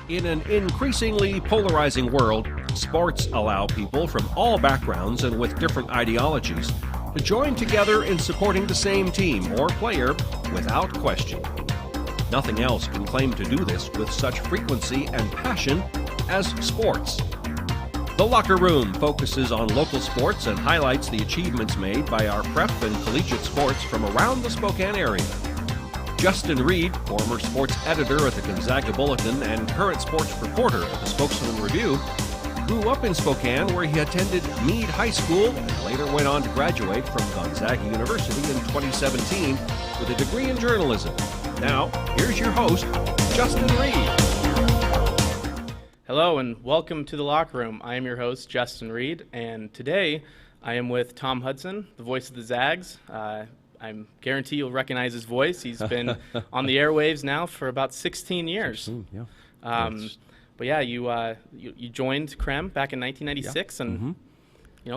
In an increasingly polarizing world, sports allow people from all backgrounds and with different ideologies to join together in supporting the same team or player without question. Nothing else can claim to do this with such frequency and passion as sports. The Locker Room focuses on local sports and highlights the achievements made by our prep and collegiate sports from around the Spokane area. Justin Reed, former sports editor at the Gonzaga Bulletin and current sports reporter at the Spokesman Review, grew up in Spokane where he attended Meade High School and later went on to graduate from Gonzaga University in 2017 with a degree in journalism. Now, here's your host, Justin Reed. Hello and welcome to The Locker Room. I am your host, Justin Reed, and today I am with Tom Hudson, the voice of the Zags. I guarantee you'll recognize his voice. He's been on the airwaves now for about 16 years. 16, yeah. But yeah, you joined Krem back in 1996, and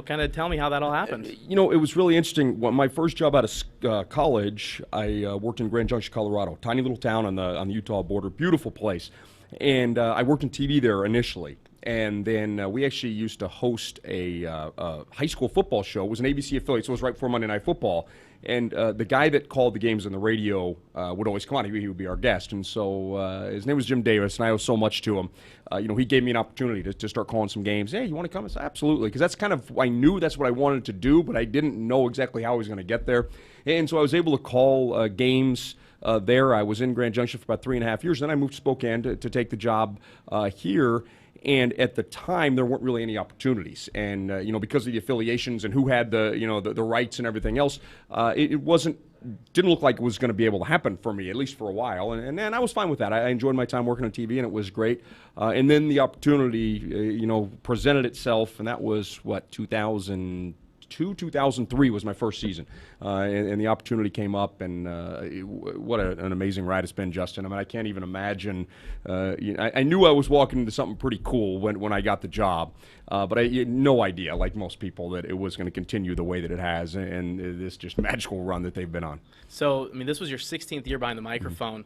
kind of tell me how that all happened. It was really interesting. When my first job out of college, I worked in Grand Junction, Colorado, tiny little town on the Utah border, beautiful place. And I worked in TV there initially. And then we actually used to host a high school football show. It was an ABC affiliate, so it was right before Monday Night Football. And the guy that called the games on the radio would always come on. He would be our guest. And so his name was Jim Davis, and I owe so much to him. He gave me an opportunity to start calling some games. Hey, you want to come? I said, absolutely, because that's kind of, I knew that's what I wanted to do, but I didn't know exactly how I was going to get there. And so I was able to call games there. I was in Grand Junction for about 3.5 years. Then I moved to Spokane to take the job here. And at the time, there weren't really any opportunities. And, because of the affiliations and who had the rights and everything else, it didn't look like it was going to be able to happen for me, at least for a while. And I was fine with that. I enjoyed my time working on TV, and it was great. And then the opportunity, presented itself, and that was, 2003 was my first season, and the opportunity came up, and what an amazing ride it's been, Justin. I mean, I can't even imagine. I knew I was walking into something pretty cool when I got the job, but I had no idea, like most people, that it was going to continue the way that it has, and this just magical run that they've been on. So, this was your 16th year behind the microphone.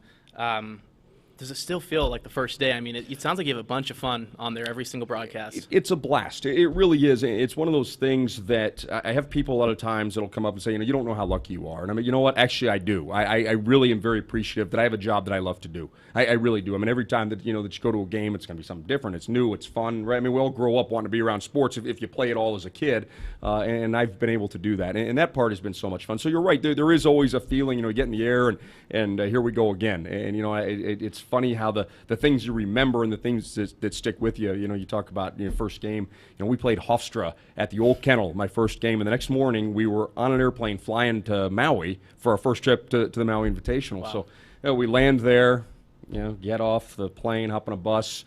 Does it still feel like the first day? It sounds like you have a bunch of fun on there every single broadcast. It's a blast. It really is. It's one of those things that I have people a lot of times that'll come up and say, you don't know how lucky you are. And you know what? Actually, I do. I really am very appreciative that I have a job that I love to do. I really do. Every time that, that you go to a game, it's going to be something different. It's new. It's fun, right? We all grow up wanting to be around sports if you play it all as a kid. And I've been able to do that. And that part has been so much fun. So you're right. There is always a feeling, you get in the air and here we go again. And, it's funny how the things you remember and the things that stick with you. You talk about first game. We played Hofstra at the Old Kennel my first game, and the next morning we were on an airplane flying to Maui for our first trip to the Maui Invitational. Wow. So we land there, get off the plane, hop on a bus.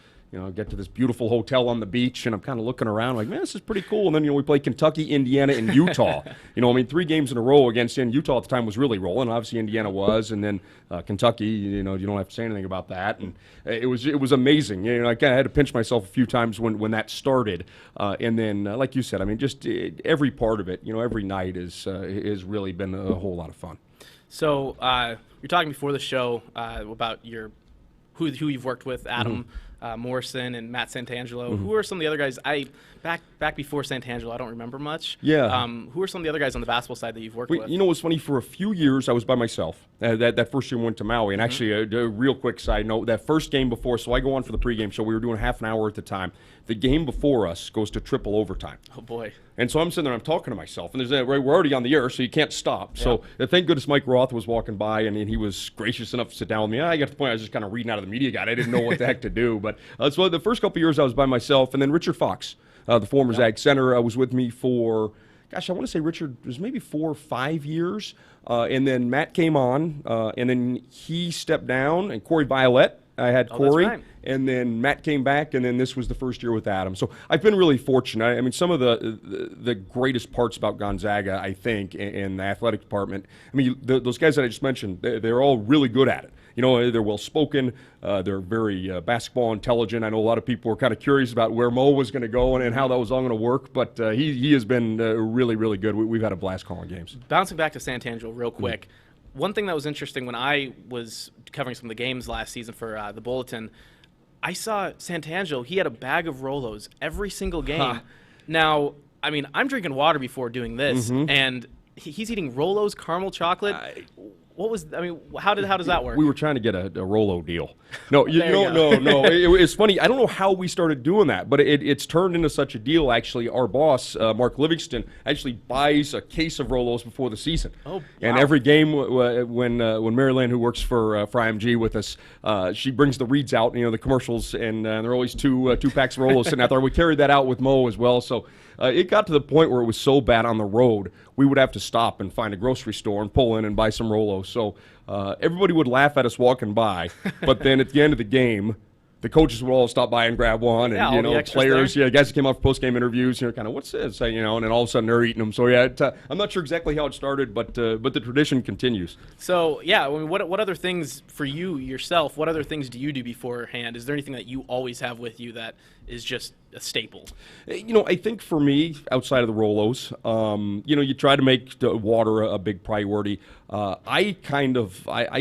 Get to this beautiful hotel on the beach, and I'm kind of looking around like, man, this is pretty cool. And then, we played Kentucky, Indiana, and Utah. 3 games in a row against Utah at the time was really rolling. Obviously, Indiana was, and then Kentucky, you don't have to say anything about that. And it was amazing. I kind of had to pinch myself a few times when that started. And then, like you said, just every part of it, every night has really been a whole lot of fun. So you're talking before the show about who you've worked with, Adam Morrison and Matt Santangelo. Who are some of the other guys? Back before Santangelo, I don't remember much. Yeah. Who are some of the other guys on the basketball side that you've worked with? What's funny? For a few years, I was by myself. That first year we went to Maui. And actually, a real quick side note, that first game before, so I go on for the pregame show. We were doing half an hour at the time. The game before us goes to triple overtime. Oh, boy. And so I'm sitting there, I'm talking to myself, and we're already on the air, so you can't stop. Yeah. So thank goodness Mike Roth was walking by, and he was gracious enough to sit down with me. I got to the point I was just kind of reading out of the media guide. I didn't know what the heck to do. But so the first couple of years I was by myself, and then Richard Fox, the former Zag center, was with me for, I want to say Richard was maybe 4 or 5 years. And then Matt came on, and then he stepped down, and Corey Violette. I had Corey, right. And then Matt came back, and then this was the first year with Adam. So I've been really fortunate. Some of the greatest parts about Gonzaga, I think, in the athletic department, those guys that I just mentioned, they're all really good at it. They're well-spoken. They're very basketball intelligent. I know a lot of people were kind of curious about where Mo was going to go and how that was all going to work, but he has been really, really good. We've had a blast calling games. Bouncing back to Santangelo real quick, one thing that was interesting when I was covering some of the games last season for the Bulletin, I saw Santangelo, he had a bag of Rolos every single game. Huh. Now, I mean, I'm drinking water before doing this, and he's eating Rolos, caramel chocolate. How does that work? We were trying to get a Rolo deal. No, no. It's funny. I don't know how we started doing that, but it's turned into such a deal. Actually, our boss, Mark Livingston, actually buys a case of Rolos before the season. Oh, wow. And every game, when Maryland, who works for IMG with us, she brings the reads out, the commercials, and there are always two packs of Rolos sitting out there. We carried that out with Mo as well. So it got to the point where it was so bad on the road, we would have to stop and find a grocery store and pull in and buy some Rolos. So everybody would laugh at us walking by, but then at the end of the game, the coaches would all stop by and grab one, and players, guys that came out for post-game interviews, kind of, what's this, and then all of a sudden they're eating them. So I'm not sure exactly how it started, but the tradition continues. So I mean, what other things for you yourself? What other things do you do beforehand? Is there anything that you always have with you that is just a staple? I think for me, outside of the Rolos, you try to make the water a big priority. I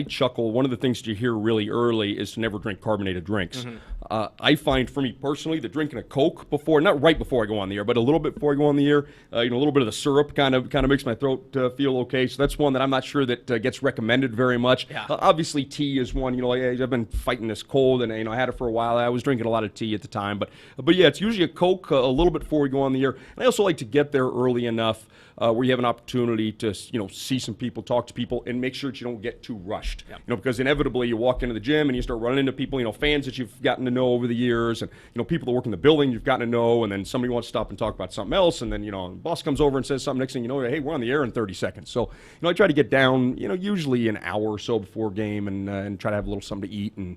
chuckle. One of the things that you hear really early is to never drink carbonated drinks. I find, for me personally, that drinking a Coke not right before I go on the air, but a little bit before I go on the air, a little bit of the syrup kind of makes my throat feel okay. So that's one that I'm not sure that gets recommended very much. Yeah. Obviously, tea is one. I've been fighting this cold, and I had it for a while. I was drinking a lot of tea at the time, but yeah, it's usually a Coke a little bit before we go on the air. And I also like to get there early enough where you have an opportunity to see some people, talk to people, and make sure that you don't get too rushed. Yep. Because inevitably you walk into the gym and you start running into people, fans that you've gotten to know over the years, and people that work in the building you've gotten to know, and then somebody wants to stop and talk about something else, and then the boss comes over and says something. Next thing you know, hey, we're on the air in 30 seconds. So I try to get down usually an hour or so before game, and try to have a little something to eat, and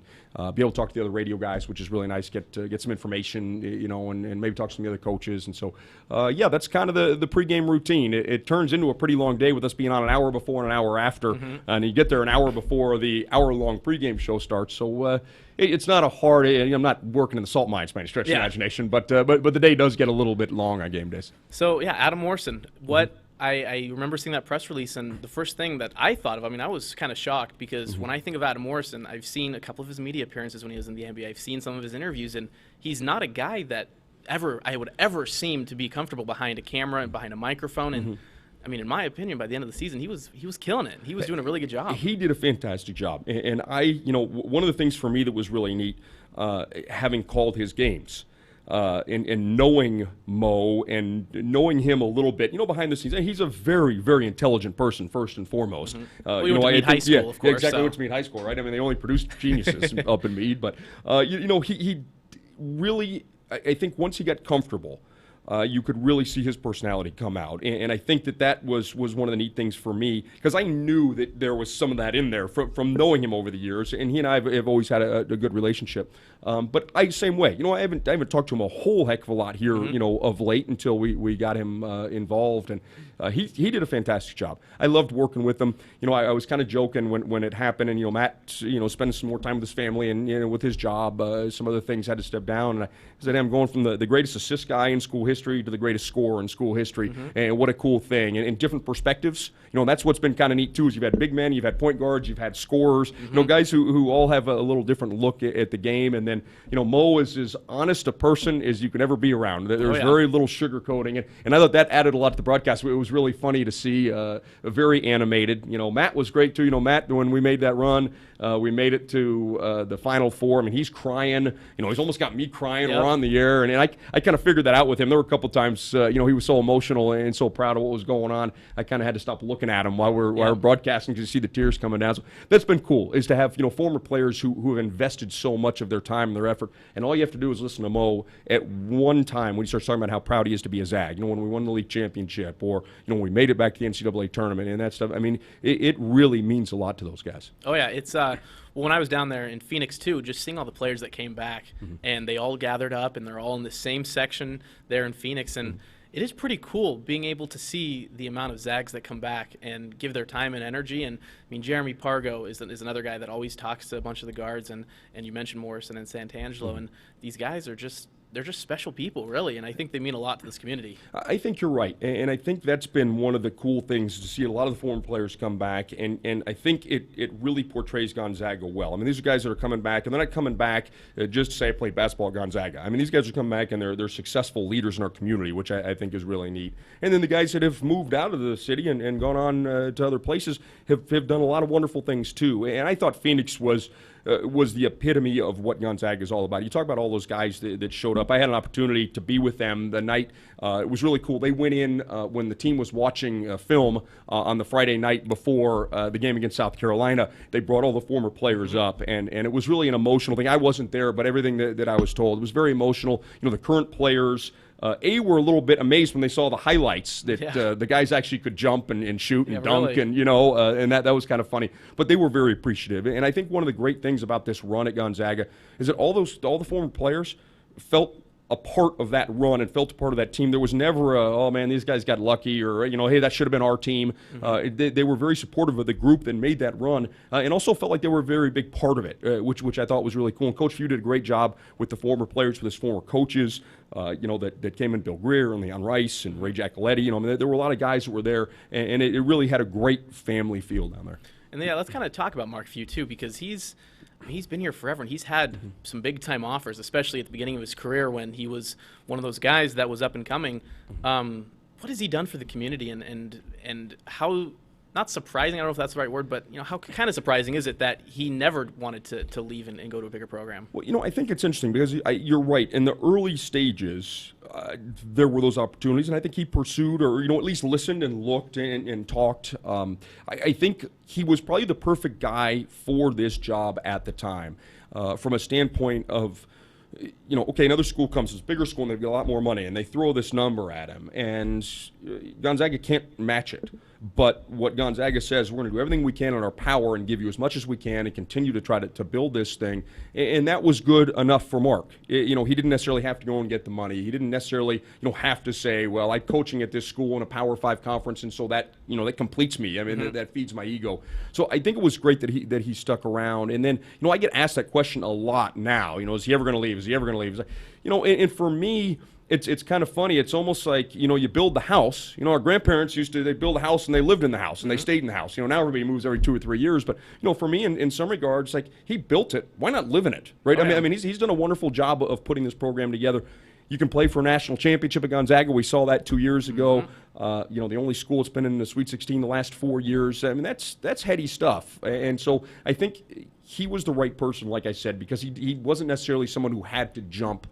be able to talk to the other radio guys, which is really nice. Get some information, and maybe talk to some of the other coaches. And so that's kind of the pregame routine. It turns into a pretty long day with us being on an hour before and an hour after, and you get there an hour before the hour-long pregame show starts. So it's not a hard. I'm not working in the salt mines by any stretch of the imagination, but the day does get a little bit long on game days. So Adam Morrison, what? I remember seeing that press release, and the first thing that I thought of, I was kind of shocked, because when I think of Adam Morrison, I've seen a couple of his media appearances when he was in the NBA. I've seen some of his interviews, and he's not a guy that I would ever seem to be comfortable behind a camera and behind a microphone. And in my opinion, by the end of the season, he was killing it. He was doing a really good job. He did a fantastic job, and one of the things for me that was really neat, having called his games. And knowing Mo and knowing him a little bit, behind the scenes, and he's a very, very intelligent person, first and foremost. We went to Meade High School, of course. Exactly, went to Meade High School, right? They only produced geniuses up in Meade, but he really, I think once he got comfortable, you could really see his personality come out. And I think that was one of the neat things for me, because I knew that there was some of that in there from knowing him over the years, and he and I have always had a good relationship. But same way. I haven't talked to him a whole heck of a lot here, of late, until we got him involved, and he did a fantastic job. I loved working with him. I was kind of joking when it happened, and Matt, spending some more time with his family, and with his job, some other things had to step down, and I said, I'm going from the greatest assist guy in school history to the greatest scorer in school history, and what a cool thing, and different perspectives. That's what's been kind of neat too, is you've had big men, you've had point guards, you've had scorers, guys who all have a little different look at the game. And then Mo is as honest a person as you can ever be around. There's very little sugarcoating, and I thought that added a lot to the broadcast. It was really funny to see, very animated. Matt was great too. Matt, when we made that run, we made it to the Final Four. He's crying. He's almost got me crying. We're on the air, and I kind of figured that out with him. There were a couple times, he was so emotional and so proud of what was going on. I kind of had to stop looking at him while we're broadcasting, to see the tears coming down. So that's been cool, is to have former players who have invested so much of their time and their effort, and all you have to do is listen to Mo at one time when he starts talking about how proud he is to be a Zag. When we won the league championship, or when we made it back to the NCAA tournament and that stuff. It really means a lot to those guys. Oh yeah, it's well, when I was down there in Phoenix too, just seeing all the players that came back, and they all gathered up, and they're all in the same section there in Phoenix, and it is pretty cool being able to see the amount of Zags that come back and give their time and energy. And Jeremy Pargo is another guy that always talks to a bunch of the guards, and you mentioned Morrison and Santangelo, and these guys are just they're just special people, really, and I think they mean a lot to this community. I think you're right, and I think that's been one of the cool things to see a lot of the former players come back, and I think it really portrays Gonzaga well. I mean, these are guys that are coming back, and they're not coming back just to say I played basketball at Gonzaga. I mean, these guys are coming back, and they're successful leaders in our community, which I think is really neat. And then the guys that have moved out of the city and gone on to other places have done a lot of wonderful things too. And I thought Phoenix was the epitome of what Gonzaga is all about. You talk about all those guys that showed up. I had an opportunity to be with them the night. It was really cool. They went in when the team was watching film on the Friday night before the game against South Carolina. They brought all the former players up, and it was really an emotional thing. I wasn't there, but everything that I was told, it was very emotional. You know, the current players were a little bit amazed when they saw the highlights that the guys actually could jump and shoot and dunk, really. and and that was kind of funny. But they were very appreciative, and I think one of the great things about this run at Gonzaga is that all the former players felt a part of that run and felt a part of that team. There was never oh man, these guys got lucky, or hey, that should have been our team. They were very supportive of the group that made that run, and also felt like they were a very big part of it, which I thought was really cool. And Coach Few did a great job with the former players, with his former coaches, that came in, Bill Greer and Leon Rice and Ray Giacoletti. I mean, there were a lot of guys that were there, and it really had a great family feel down there. And let's kind of talk about Mark Few too, because he's been here forever, and he's had some big-time offers, especially at the beginning of his career when he was one of those guys that was up and coming. What has he done for the community, and how, not surprising, I don't know if that's the right word, but how kind of surprising is it that he never wanted to leave and go to a bigger program? Well, I think it's interesting because you're right. In the early stages, there were those opportunities, and I think he pursued, or at least listened and looked and talked. I think he was probably the perfect guy for this job at the time, from a standpoint of, okay, another school comes, it's a bigger school, and they've got a lot more money, and they throw this number at him, and Gonzaga can't match it. But what Gonzaga says, we're going to do everything we can in our power and give you as much as we can and continue to try to build this thing. And that was good enough for Mark. He didn't necessarily have to go and get the money. He didn't necessarily, have to say, well, I'm coaching at this school in a Power 5 conference, and so that, that completes me. I mean, that feeds my ego. So I think it was great that he stuck around. And then, I get asked that question a lot now. Is he ever going to leave? Is he ever going to leave? And for me, it's kind of funny. It's almost like, you build the house. Our grandparents they build a house and they lived in the house and they stayed in the house. Now everybody moves every 2 or 3 years. But, for me, in some regards, like, he built it. Why not live in it, right? I mean, he's done a wonderful job of putting this program together. You can play for a national championship at Gonzaga. We saw that 2 years ago. The only school that's been in the Sweet 16 the last 4 years. I mean, that's heady stuff. And so I think he was the right person, like I said, because he wasn't necessarily someone who had to jump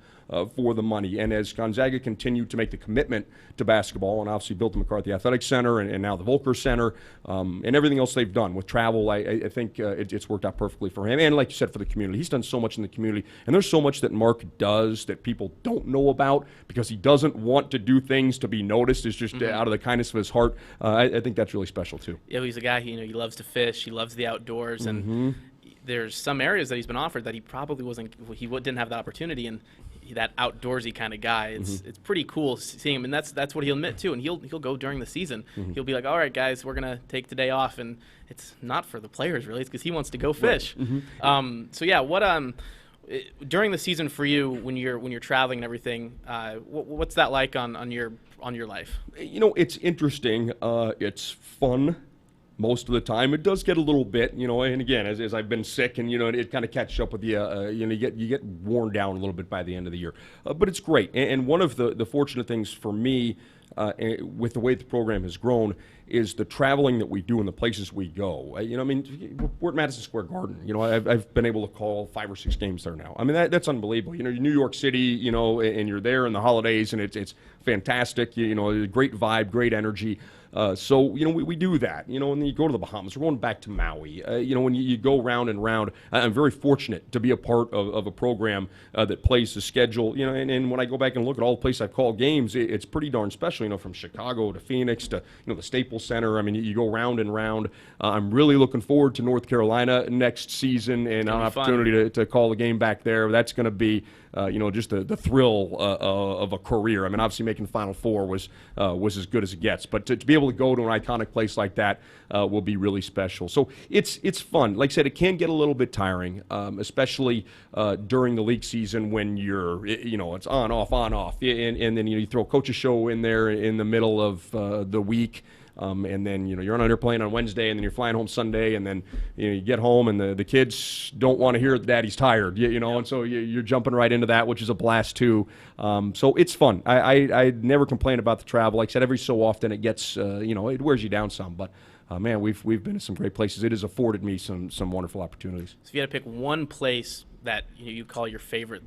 for the money. And as Gonzaga continued to make the commitment to basketball, and obviously built the McCarthy Athletic Center and now the Volcker Center, and everything else they've done with travel, I think it's worked out perfectly for him. And like you said, for the community. He's done so much in the community. And there's so much that Mark does that people don't know about because he doesn't want to do things to be noticed. It's just out of the kindness of his heart. I think that's really special, too. Yeah, he's a guy, he loves to fish. He loves the outdoors. And there's some areas that he's been offered that he probably didn't have the opportunity, and that outdoorsy kind of guy. It's pretty cool seeing him, and that's what he'll admit too. And he'll go during the season. He'll be like, "All right, guys, we're gonna take the day off," and it's not for the players really. It's because he wants to go fish. Right. So yeah, what during the season for you when you're traveling and everything, what's that like on your life? It's interesting. It's fun. Most of the time, it does get a little bit, and again, as I've been sick, and it kind of catches up with you. You get worn down a little bit by the end of the year, but it's great. And one of the fortunate things for me, with the way the program has grown, is the traveling that we do and the places we go. We're at Madison Square Garden. I've been able to call 5 or 6 games there now. I mean, that's unbelievable. You're New York City, and you're there in the holidays, and it's fantastic. Great vibe, great energy. So we do that, and then you go to the Bahamas. We're going back to Maui. When you go round and round, I'm very fortunate to be a part of a program that plays the schedule. And when I go back and look at all the places I've called games, it's pretty darn special. From Chicago to Phoenix to the Staples Center. I mean, you go round and round. I'm really looking forward to North Carolina next season and an opportunity to call the game back there. That's going to be just the thrill of a career. I mean, obviously making the Final Four was as good as it gets, but to be able to go to an iconic place like that will be really special. So it's fun. Like I said, it can get a little bit tiring, especially during the league season when it's on, off, and then you throw a coach's show in there in the middle of the week. And then you're on an airplane on Wednesday, and then you're flying home Sunday, and then you get home, and the kids don't want to hear that daddy's tired, and so you're jumping right into that, which is a blast too. So it's fun. I never complain about the travel. Like I said, every so often it gets it wears you down some, but man, we've been to some great places. It has afforded me some wonderful opportunities. So if you had to pick one place that you call your favorite,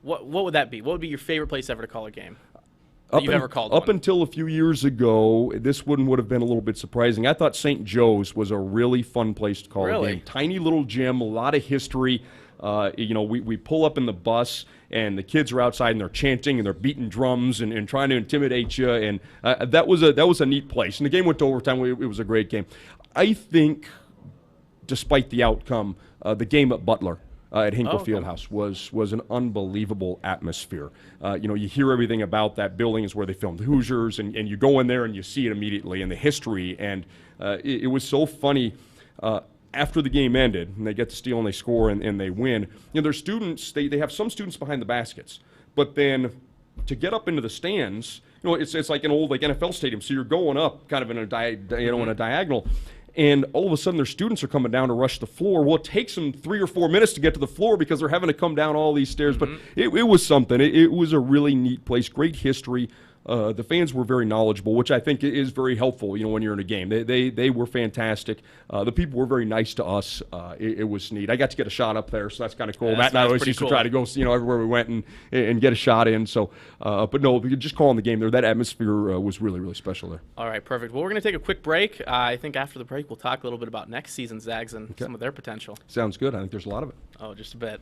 what would that be? What would be your favorite place ever to call a game? You've ever called up one? Until a few years ago, this would have been a little bit surprising. I thought St. Joe's was a really fun place to call a game. Tiny little gym, a lot of history. We pull up in the bus, and the kids are outside, and they're chanting, and they're beating drums and trying to intimidate you. And that was a neat place. And the game went to overtime. It was a great game. I think, despite the outcome, the game at Butler at Hinkle Fieldhouse was an unbelievable atmosphere. You hear everything about that building is where they filmed Hoosiers, and you go in there and you see it immediately and the history. And it was so funny. After the game ended, and they get to steal and they score and they win, their students, they have some students behind the baskets. But then to get up into the stands, it's like an old NFL stadium. So you're going up kind of in a diagonal. And all of a sudden, their students are coming down to rush the floor. Well, it takes them 3 or 4 minutes to get to the floor because they're having to come down all these stairs. But it was something. It was a really neat place, great history. The fans were very knowledgeable, which I think is very helpful, when you're in a game. They were fantastic. The people were very nice to us. It was neat. I got to get a shot up there, so that's kind of cool. Yeah, Matt and I always used to try to go, everywhere we went and get a shot in. So, but no, just calling the game there, that atmosphere was really, really special there. All right, perfect. Well, we're going to take a quick break. I think after the break, we'll talk a little bit about next season's Zags and some of their potential. Sounds good. I think there's a lot of it. Oh, just a bit.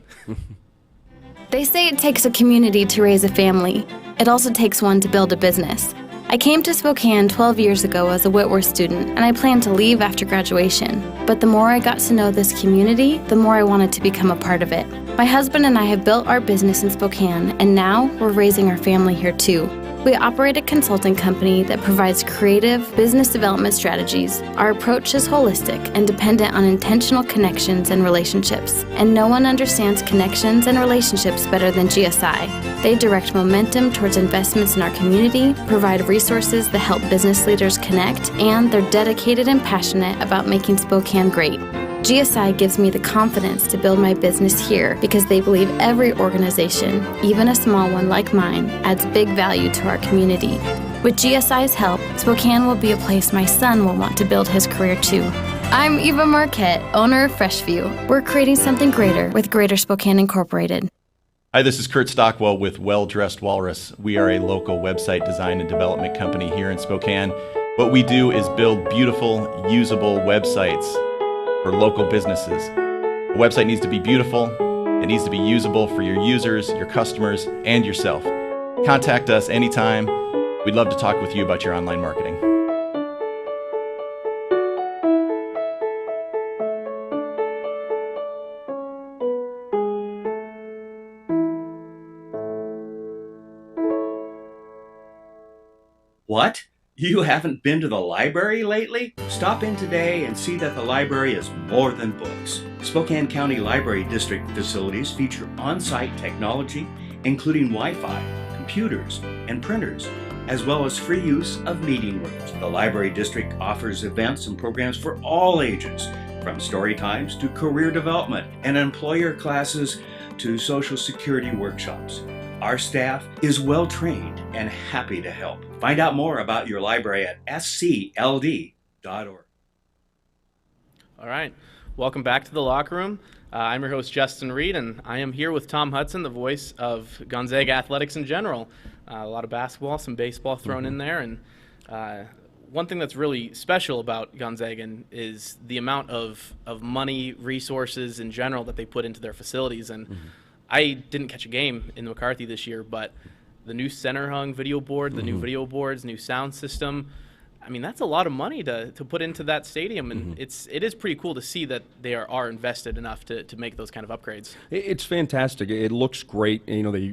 They say it takes a community to raise a family. It also takes one to build a business. I came to Spokane 12 years ago as a Whitworth student, and I planned to leave after graduation. But the more I got to know this community, the more I wanted to become a part of it. My husband and I have built our business in Spokane, and now we're raising our family here too. We operate a consulting company that provides creative business development strategies. Our approach is holistic and dependent on intentional connections and relationships. And no one understands connections and relationships better than GSI. They direct momentum towards investments in our community, provide resources that help business leaders connect, and they're dedicated and passionate about making Spokane great. GSI gives me the confidence to build my business here because they believe every organization, even a small one like mine, adds big value to our community. With GSI's help, Spokane will be a place my son will want to build his career too. I'm Eva Marquette, owner of Freshview. We're creating something greater with Greater Spokane Incorporated. Hi, this is Kurt Stockwell with Well Dressed Walrus. We are a local website design and development company here in Spokane. What we do is build beautiful, usable websites for local businesses. A website needs to be beautiful, it needs to be usable for your users, your customers, and yourself. Contact us anytime. We'd love to talk with you about your online marketing. What? You haven't been to the library lately? Stop in today and see that the library is more than books. Spokane County Library District facilities feature on-site technology, including Wi-Fi, computers, and printers, as well as free use of meeting rooms. The Library District offers events and programs for all ages, from story times to career development and employer classes to Social Security workshops. Our staff is well trained and happy to help. Find out more about your library at scld.org. All right. Welcome back to the locker room. I'm your host, Justin Reed, and I am here with Tom Hudson, the voice of Gonzaga athletics in general. A lot of basketball, some baseball thrown in there. And one thing that's really special about Gonzaga is the amount of money, resources in general that they put into their facilities. And I didn't catch a game in McCarthy this year, but the new center hung video board, the new video boards, new sound system, I mean, that's a lot of money to put into that stadium, and it is pretty cool to see that they are invested enough to make those kind of upgrades. It's fantastic. It looks great. You know, they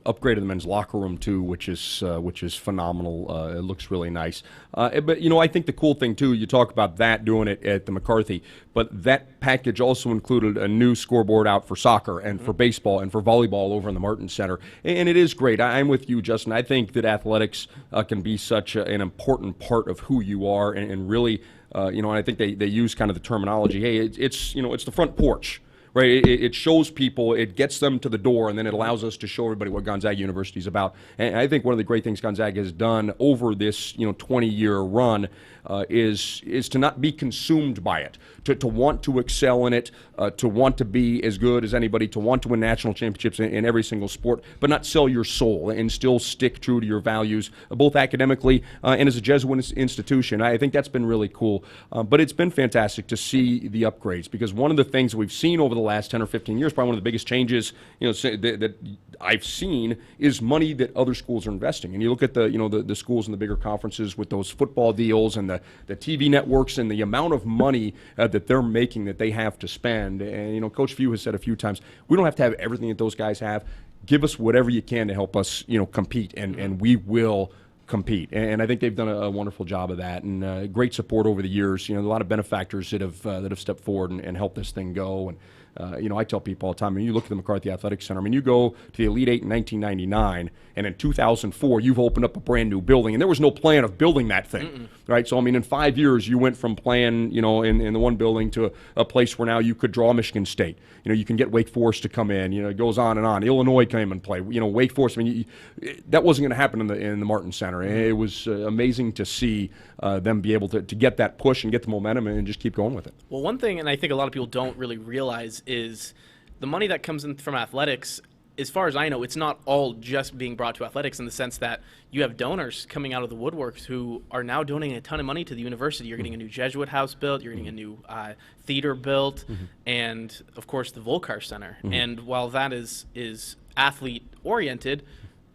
upgraded the men's locker room too, which is phenomenal. It looks really nice. But you know, I think the cool thing too, you talk about that doing it at the McCarthy, but that package also included a new scoreboard out for soccer and for baseball and for volleyball over in the Martin Center, and it is great. I'm with you, Justin. I think that athletics can be such an important part of who you are, and really, you know, and I think they use kind of the terminology. Hey, it's you know, it's the front porch. Right, it shows people, it gets them to the door, and then it allows us to show everybody what Gonzaga University is about. And I think one of the great things Gonzaga has done over this 20-year run is to not be consumed by it, to want to excel in it, to want to be as good as anybody, to want to win national championships in every single sport, but not sell your soul and still stick true to your values, both academically and as a Jesuit institution. I think that's been really cool. But it's been fantastic to see the upgrades, because one of the things that we've seen over the last 10 or 15 years, probably one of the biggest changes, that I've seen, is money that other schools are investing. And you look at the schools in the bigger conferences with those football deals and the TV networks and the amount of money that they're making that they have to spend. And Coach Few has said a few times, we don't have to have everything that those guys have. Give us whatever you can to help us, compete, and we will compete. And I think they've done a wonderful job of that, and great support over the years. A lot of benefactors that have stepped forward and helped this thing go. And I tell people all the time, when you look at the McCarthy Athletic Center, you go to the Elite Eight in 1999, and in 2004, you've opened up a brand new building, and there was no plan of building that thing, right? So, in 5 years, you went from playing, in the one building to a place where now you could draw Michigan State. You can get Wake Forest to come in. It goes on and on. Illinois came and play. Wake Forest. That wasn't going to happen in the Martin Center. It was amazing to see them be able to get that push and get the momentum and just keep going with it. Well, one thing, and I think a lot of people don't really realize, is the money that comes in from athletics. As far as I know, it's not all just being brought to athletics, in the sense that you have donors coming out of the woodworks who are now donating a ton of money to the university. You're getting a new Jesuit house built, you're getting a new theater built, and of course the Volcar Center. And while that is athlete oriented,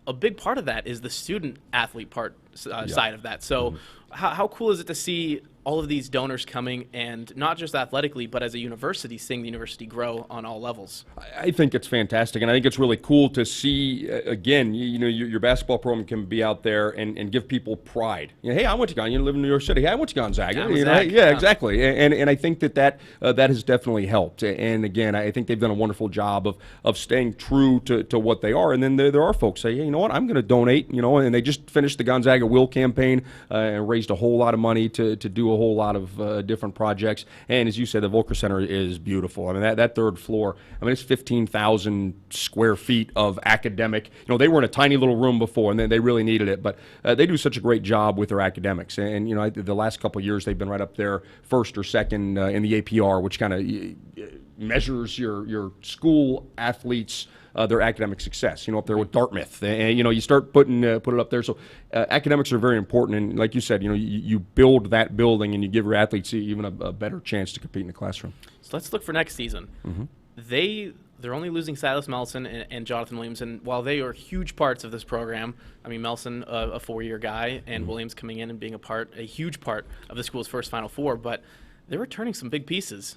a big part of that is the student athlete side of that. So how cool is it to see all of these donors coming, and not just athletically, but as a university, seeing the university grow on all levels? I think it's fantastic, and I think it's really cool to see, again, your basketball program can be out there and give people pride. Hey, I went to Gonzaga. You live in New York City. Hey, I went to Gonzaga. Yeah, exactly. And I think that has definitely helped. And again, I think they've done a wonderful job of staying true to what they are. And then there are folks say, hey, you know what, I'm going to donate. And they just finished the Gonzaga Will campaign and raised a whole lot of money to do a whole lot of different projects. And as you said, the Volcker Center is beautiful. That third floor, it's 15,000 square feet of academic. They were in a tiny little room before, and they really needed it. But they do such a great job with their academics. And the last couple of years, they've been right up there, first or second in the APR, which kind of measures your school athletes' their academic success, up there with Dartmouth. And, you start put it up there. So academics are very important. And like you said, you build that building and you give your athletes even a better chance to compete in the classroom. So let's look for next season. They're only losing Silas Melson and Jonathan Williams, and while they are huge parts of this program, Melson, a 4-year guy, and Williams coming in and being a huge part of the school's first Final Four, but they're returning some big pieces.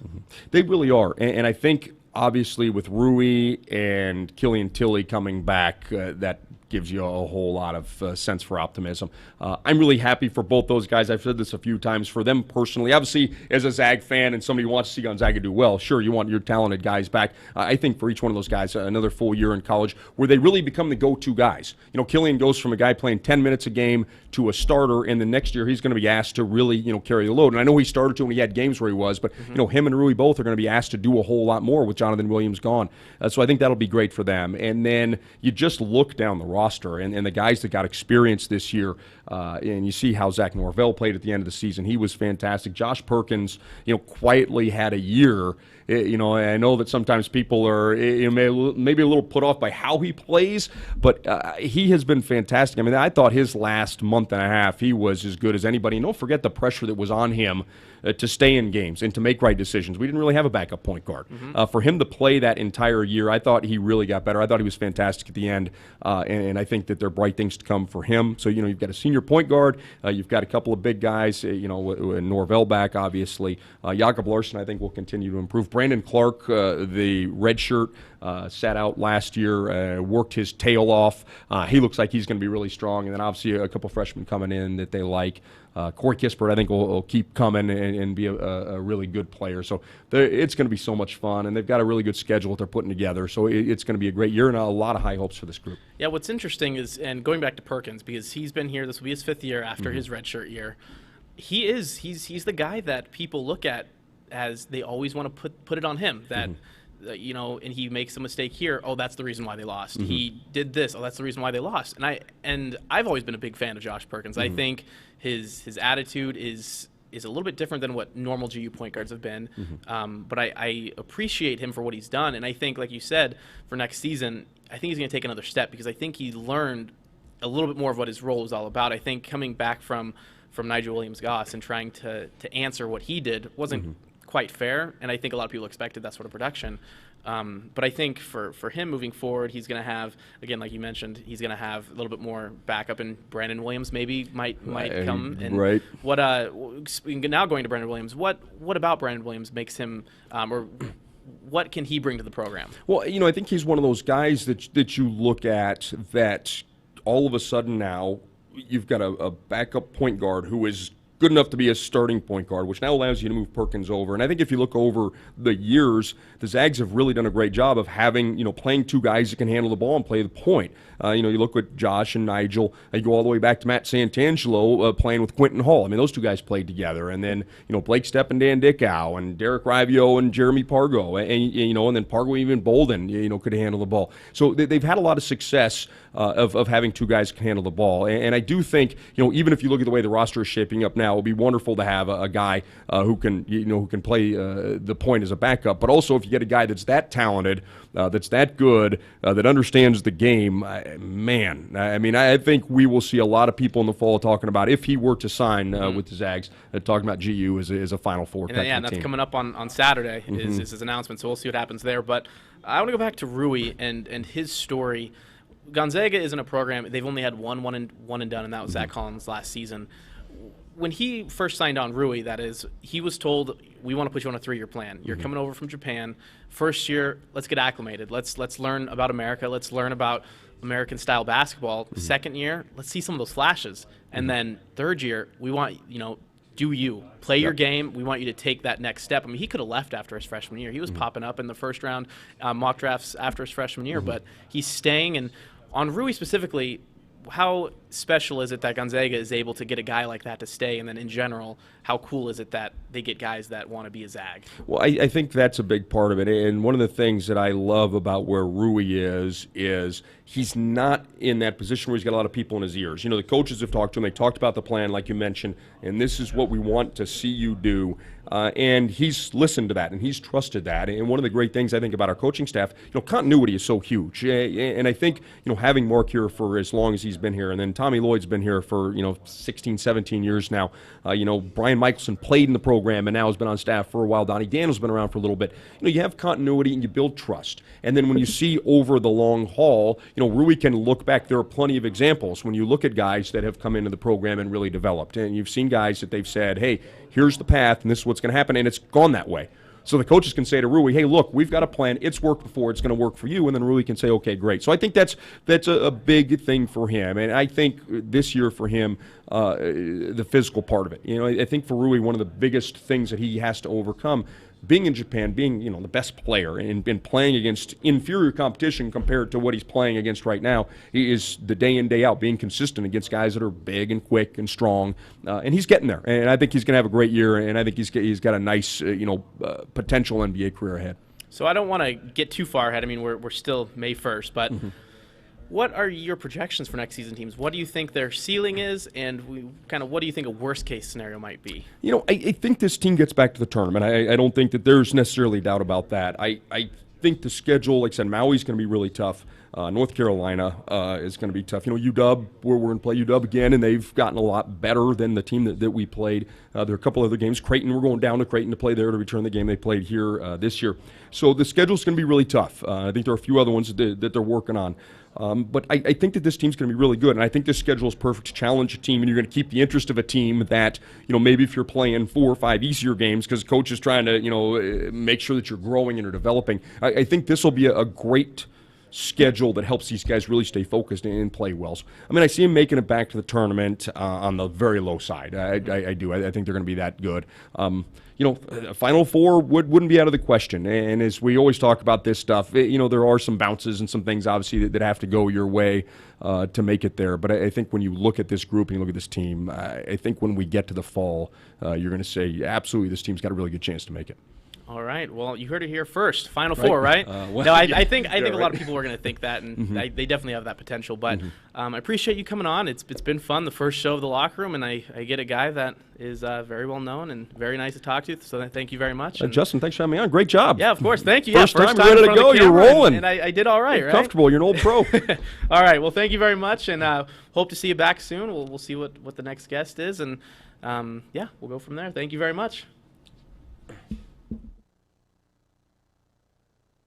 They really are. And I think, obviously, with Rui and Killian Tilly coming back, that gives you a whole lot of sense for optimism. I'm really happy for both those guys. I've said this a few times. For them personally, obviously, as a Zag fan and somebody who wants to see Gonzaga do well, sure, you want your talented guys back. I think for each one of those guys, another full year in college where they really become the go-to guys. Killian goes from a guy playing 10 minutes a game to a starter, and the next year he's going to be asked to really, carry the load. And I know he started to when he had games where he was, but, him and Rui both are going to be asked to do a whole lot more with Jonathan Williams gone. So I think that'll be great for them. And then you just look down the roster and the guys that got experience this year, and you see how Zach Norvell played at the end of the season. He was fantastic. Josh Perkins, quietly had a year. I know that sometimes people are maybe a little put off by how he plays, but he has been fantastic. I thought his last month and a half, he was as good as anybody. And don't forget the pressure that was on him to stay in games and to make right decisions. We didn't really have a backup point guard. For him him to play that entire year, I thought he really got better. I thought he was fantastic at the end, and I think that there are bright things to come for him. So, you've got a senior point guard. You've got a couple of big guys, Norvell back, obviously. Jakob Larson, I think, will continue to improve. Brandon Clark, the red shirt, sat out last year, worked his tail off. He looks like he's going to be really strong. And then, obviously, a couple freshmen coming in that they like. Corey Kispert, I think, will keep coming and be a really good player. So it's going to be so much fun, and they've got a really good schedule that they're putting together. So it's going to be a great year, and a lot of high hopes for this group. Yeah, what's interesting is, and going back to Perkins, because he's been here, this will be his 5th year after his redshirt year. He's the guy that people look at as they always want to put it on him, that and he makes a mistake here, oh, that's the reason why they lost. He did this, oh, that's the reason why they lost. And I've always been a big fan of Josh Perkins. I think his attitude is a little bit different than what normal GU point guards have been. But I appreciate him for what he's done. And I think, like you said, for next season, I think he's going to take another step, because I think he learned a little bit more of what his role was all about. I think coming back from Nigel Williams-Goss and trying to answer what he did wasn't quite fair, and I think a lot of people expected that sort of production. But I think for him moving forward, he's going to have, again, like you mentioned, he's going to have a little bit more backup, and Brandon Williams maybe might come. And right. What now going to Brandon Williams, what about Brandon Williams makes him, or what can he bring to the program? Well, I think he's one of those guys that you look at that all of a sudden now you've got a backup point guard who is good enough to be a starting point guard, which now allows you to move Perkins over. And I think if you look over the years, the Zags have really done a great job of having, playing two guys that can handle the ball and play the point. You look at Josh and Nigel. You go all the way back to Matt Santangelo playing with Quentin Hall. I mean, those two guys played together. And then, Blake Stepp and Dan Dickow and Derek Rivio and Jeremy Pargo. And then Pargo, even Bolden, could handle the ball. So they've had a lot of success of having two guys who can handle the ball. And I do think, even if you look at the way the roster is shaping up now, it would be wonderful to have a guy who can play the point as a backup. But also, if you get a guy that's that talented, that's that good, that understands the game, I think we will see a lot of people in the fall talking about, if he were to sign with the Zags, talking about GU as a Final Four type of team. And that's coming up on Saturday is his announcement, so we'll see what happens there. But I want to go back to Rui and his story. Gonzaga isn't a program. They've only had one and done, and that was Zach Collins last season. When he first signed on, Rui, that is, he was told, we want to put you on a 3-year plan. You're coming over from Japan. First year, let's get acclimated. Let's learn about America. Let's learn about American-style basketball. Second year, let's see some of those flashes. And then third year, we want, do you. Play your game. We want you to take that next step. I mean, he could have left after his freshman year. He was popping up in the first round mock drafts after his freshman year, but he's staying. And on Rui specifically, how special is it that Gonzaga is able to get a guy like that to stay? And then in general, how cool is it that they get guys that want to be a Zag? Well, I think that's a big part of it. And one of the things that I love about where Rui is he's not in that position where he's got a lot of people in his ears. The coaches have talked to him. They talked about the plan, like you mentioned, and this is what we want to see you do. And he's listened to that, and he's trusted that. And one of the great things I think about our coaching staff, continuity is so huge. And I think, having Mark here for as long as he's been here, and then Tommy Lloyd's been here for, 16, 17 years now. Brian Michelson played in the program and now has been on staff for a while. Donnie Daniel's been around for a little bit. You have continuity and you build trust. And then when you see over the long haul, Rui can look back. There are plenty of examples when you look at guys that have come into the program and really developed. And you've seen guys that they've said, hey, here's the path and this is what's going to happen, and it's gone that way. So the coaches can say to Rui, hey, look, we've got a plan. It's worked before. It's going to work for you. And then Rui can say, okay, great. So I think that's a big thing for him. And I think this year for him, the physical part of it. I think for Rui, one of the biggest things that he has to overcome, being in Japan, being the best player and playing against inferior competition compared to what he's playing against right now, he is the day in, day out, being consistent against guys that are big and quick and strong. And he's getting there. And I think he's going to have a great year. And I think he's got a nice potential NBA career ahead. So I don't want to get too far ahead. I mean, we're still May 1st, but what are your projections for next season teams? What do you think their ceiling is, and what do you think a worst-case scenario might be? I think this team gets back to the tournament. I don't think that there's necessarily doubt about that. I think the schedule, like I said, Maui's going to be really tough. North Carolina is going to be tough. UW, we're going to play UW again, and they've gotten a lot better than the team that we played. There are a couple other games. Creighton, we're going down to Creighton to play there to return the game they played here this year. So the schedule's going to be really tough. I think there are a few other ones that they're working on. But I think that this team's going to be really good, and I think this schedule is perfect to challenge a team, and you're going to keep the interest of a team that, maybe if you're playing 4 or 5 easier games because the coach is trying to, make sure that you're growing and you're developing. I think this will be a great schedule that helps these guys really stay focused and play well. So, I see them making it back to the tournament on the very low side. I do. I think they're going to be that good. Final Four wouldn't be out of the question. And as we always talk about this stuff, there are some bounces and some things obviously that have to go your way to make it there. But I think when you look at this group and you look at this team, I think when we get to the fall, you're going to say absolutely this team's got a really good chance to make it. All right. Well, you heard it here first. Final Four, right? No, I think a lot of people are going to think that, and they definitely have that potential. But I appreciate you coming on. It's been fun. The first show of the locker room, and I get a guy that is very well known and very nice to talk to. So thank you very much. Justin, thanks for having me on. Great job. Yeah, of course. Thank you. First time ready to go. You're rolling. And I did all right. You're comfortable. You're an old pro. All right. Well, thank you very much, and hope to see you back soon. We'll see what the next guest is, and we'll go from there. Thank you very much.